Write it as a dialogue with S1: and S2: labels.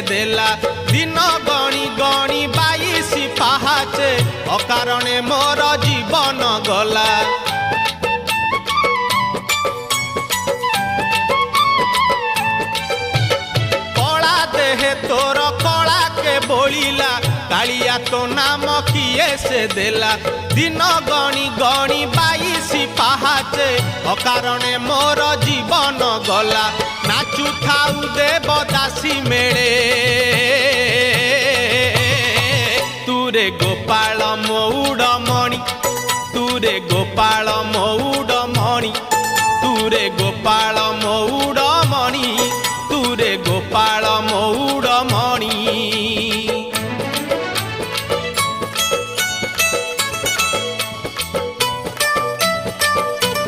S1: देला दिन गणी गणी 22 पाहाचे अकारणे मोर जीवन गला। कला देहे तोर कला के बोलिला कालिया तो नाम किए से देला दिन गणी गणी 22 पाहाचे अकारणे मोर जीवन गला। नाचु थाउ देवदासी मेले तुरे गोपाल मौड़ मणि तुरे गोपाल मौड़ मणि तुरे गोपाल